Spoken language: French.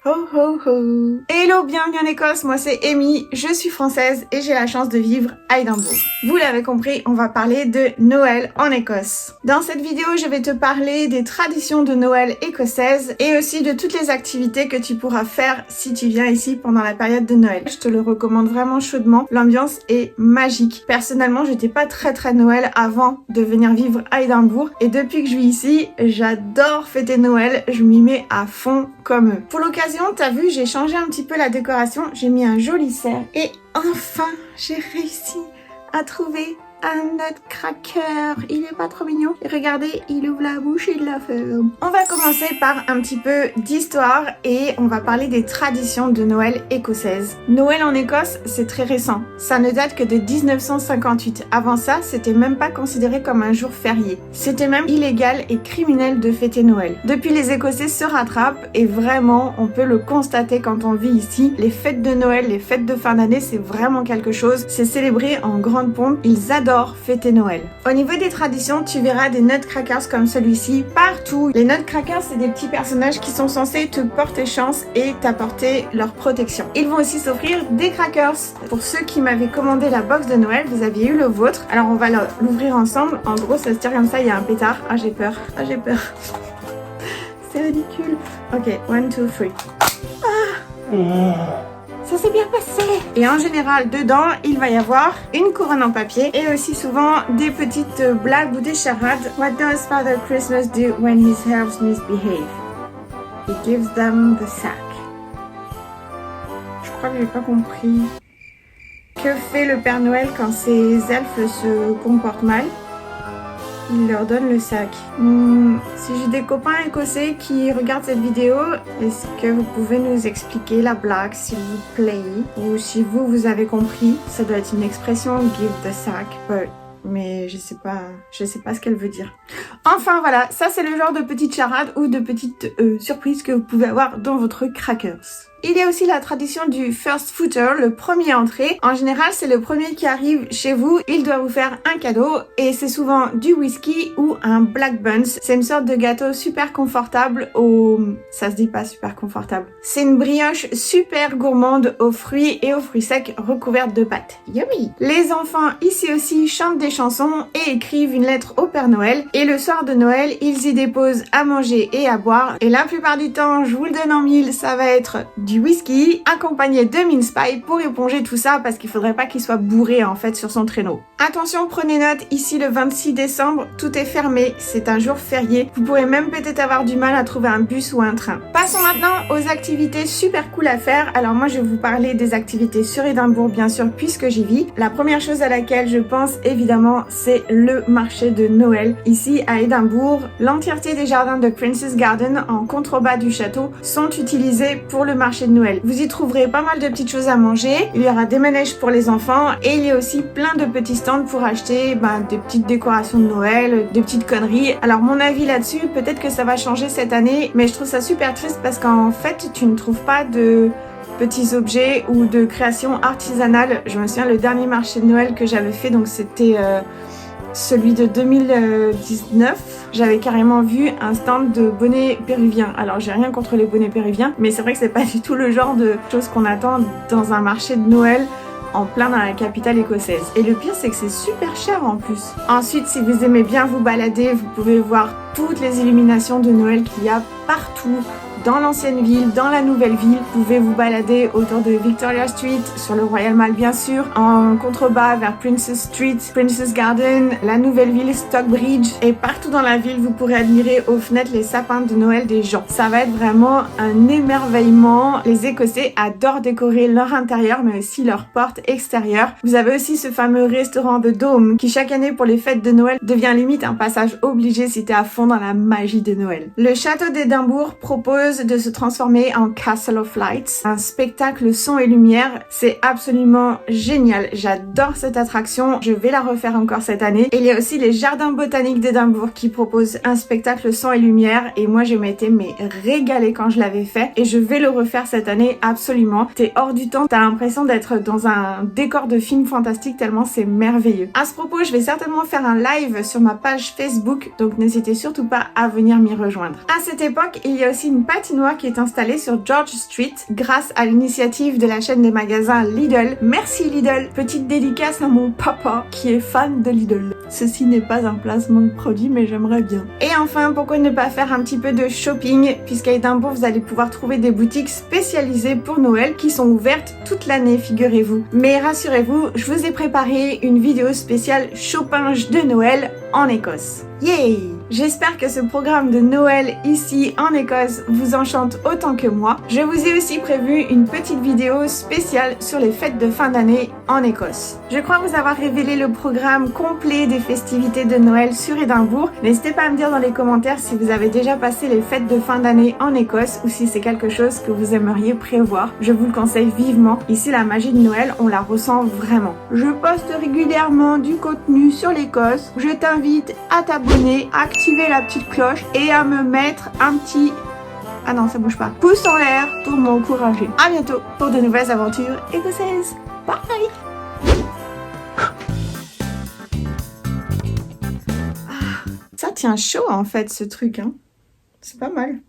Ho ho ho. Hello, bienvenue en Écosse, moi c'est Amy, je suis française et j'ai la chance de vivre à Édimbourg. Vous l'avez compris, on va parler de Noël en Écosse. Dans cette vidéo, je vais te parler des traditions de Noël écossaises et aussi de toutes les activités que tu pourras faire si tu viens ici pendant la période de Noël. Je te le recommande vraiment chaudement, l'ambiance est magique. Personnellement, j'étais pas très Noël avant de venir vivre à Édimbourg et depuis que je vis ici, j'adore fêter Noël, je m'y mets à fond comme eux. Pour l'occasion, t'as vu, j'ai changé un petit peu la décoration, j'ai mis un joli cerf et enfin, j'ai réussi à trouver un nutcracker. Il est pas trop mignon. Et regardez, il ouvre la bouche et il la ferme. On va commencer par un petit peu d'histoire et on va parler des traditions de Noël écossaises. Noël en Écosse, c'est très récent. Ça ne date que de 1958. Avant ça, c'était même pas considéré comme un jour férié. C'était même illégal et criminel de fêter Noël. Depuis, les Écossais se rattrapent et vraiment, on peut le constater quand on vit ici. Les fêtes de Noël, les fêtes de fin d'année, c'est vraiment quelque chose. C'est célébré en grande pompe. Ils adorent fêter Noël. Au niveau des traditions, tu verras des nutcrackers comme celui-ci partout. Les nutcrackers, c'est des petits personnages qui sont censés te porter chance et t'apporter leur protection. Ils vont aussi s'offrir des crackers. Pour ceux qui m'avaient commandé la box de Noël, vous aviez eu le vôtre. Alors on va l'ouvrir ensemble. En gros, ça se tire comme ça, il y a un pétard. Ah, j'ai peur. Ah, j'ai peur. C'est ridicule. Ok, 1, 2, 3. Ça s'est bien passé. Et en général, dedans, il va y avoir une couronne en papier et aussi souvent des petites blagues ou des charades. What does Father Christmas do when his elves misbehave? He gives them the sack. Je crois que j'ai pas compris. Que fait le Père Noël quand ses elfes se comportent mal? Il leur donne le sac. Si j'ai des copains écossais qui regardent cette vidéo, est-ce que vous pouvez nous expliquer la blague, s'il vous plaît? Ou si vous avez compris, ça doit être une expression, give the sack, mais je sais pas ce qu'elle veut dire. Enfin voilà, ça c'est le genre de petite charade ou de petite surprise que vous pouvez avoir dans votre crackers. Il y a aussi la tradition du first footer, le premier entrée. En général, c'est le premier qui arrive chez vous. Il doit vous faire un cadeau et c'est souvent du whisky ou un black buns. C'est une sorte de gâteau super confortable ça se dit pas super confortable. C'est une brioche super gourmande aux fruits et aux fruits secs recouvertes de pâte. Yummy! Les enfants ici aussi chantent des chansons et écrivent une lettre au Père Noël. Et le soir de Noël, ils y déposent à manger et à boire. Et la plupart du temps, je vous le donne en mille, ça va être du whisky accompagné de mince pie pour éponger tout ça parce qu'il faudrait pas qu'il soit bourré en fait sur son traîneau. Attention, prenez note, ici le 26 décembre, tout est fermé, c'est un jour férié. Vous pourrez même peut-être avoir du mal à trouver un bus ou un train. Passons maintenant aux activités super cool à faire. Alors moi je vais vous parler des activités sur Édimbourg bien sûr puisque j'y vis. La première chose à laquelle je pense évidemment c'est le marché de Noël. Ici à Édimbourg, l'entièreté des jardins de Prince's Garden en contrebas du château sont utilisés pour le marché de Noël. Vous y trouverez pas mal de petites choses à manger, il y aura des manèges pour les enfants et il y a aussi plein de petits stands pour acheter des petites décorations de Noël, des petites conneries. Alors mon avis là-dessus, peut-être que ça va changer cette année, mais je trouve ça super triste parce qu'en fait tu ne trouves pas de petits objets ou de créations artisanales. Je me souviens le dernier marché de Noël que j'avais fait, donc c'était celui de 2019, j'avais carrément vu un stand de bonnets péruviens. Alors j'ai rien contre les bonnets péruviens, mais c'est vrai que c'est pas du tout le genre de choses qu'on attend dans un marché de Noël en plein dans la capitale écossaise. Et le pire c'est que c'est super cher en plus. Ensuite, si vous aimez bien vous balader, vous pouvez voir toutes les illuminations de Noël qu'il y a partout dans l'ancienne ville, dans la nouvelle ville. Vous pouvez vous balader autour de Victoria Street, sur le Royal Mall bien sûr, en contrebas vers Princess Street, Princess Garden, la nouvelle ville, Stockbridge. Et partout dans la ville, vous pourrez admirer aux fenêtres les sapins de Noël des gens. Ça va être vraiment un émerveillement. Les Écossais adorent décorer leur intérieur, mais aussi leurs portes extérieures. Vous avez aussi ce fameux restaurant The Dome, qui chaque année pour les fêtes de Noël devient limite un passage obligé si t'es à fond dans la magie de Noël. Le château d'Édimbourg propose de se transformer en Castle of Lights, un spectacle son et lumière. C'est absolument génial. J'adore cette attraction. Je vais la refaire encore cette année. Et il y a aussi les jardins botaniques d'Édimbourg qui proposent un spectacle son et lumière. Et moi, je m'étais régalée quand je l'avais fait. Et je vais le refaire cette année absolument. T'es hors du temps. T'as l'impression d'être dans un décor de film fantastique tellement c'est merveilleux. À ce propos, je vais certainement faire un live sur ma page Facebook. Donc n'hésitez surtout pas à venir m'y rejoindre. À cette époque, il y a aussi une page patinoire qui est installée sur George Street grâce à l'initiative de la chaîne des magasins Lidl. Merci Lidl. Petite dédicace à mon papa qui est fan de Lidl. Ceci n'est pas un placement de produit mais j'aimerais bien. Et enfin, pourquoi ne pas faire un petit peu de shopping puisqu'à Édimbourg vous allez pouvoir trouver des boutiques spécialisées pour Noël qui sont ouvertes toute l'année, figurez-vous. Mais rassurez-vous, je vous ai préparé une vidéo spéciale shopping de Noël en Écosse. Yay! J'espère que ce programme de Noël ici en Écosse vous enchante autant que moi. Je vous ai aussi prévu une petite vidéo spéciale sur les fêtes de fin d'année en Écosse. Je crois vous avoir révélé le programme complet des festivités de Noël sur Édimbourg. N'hésitez pas à me dire dans les commentaires si vous avez déjà passé les fêtes de fin d'année en Écosse ou si c'est quelque chose que vous aimeriez prévoir. Je vous le conseille vivement. Ici, la magie de Noël, on la ressent vraiment. Je poste régulièrement du contenu sur l'Écosse. Je t'invite à t'abonner, à activer la petite cloche et à me mettre un petit... Ah non, ça bouge pas. Pouce en l'air pour m'encourager. À bientôt pour de nouvelles aventures écossaises. Bye! Ça tient chaud en fait ce truc, hein. C'est pas mal.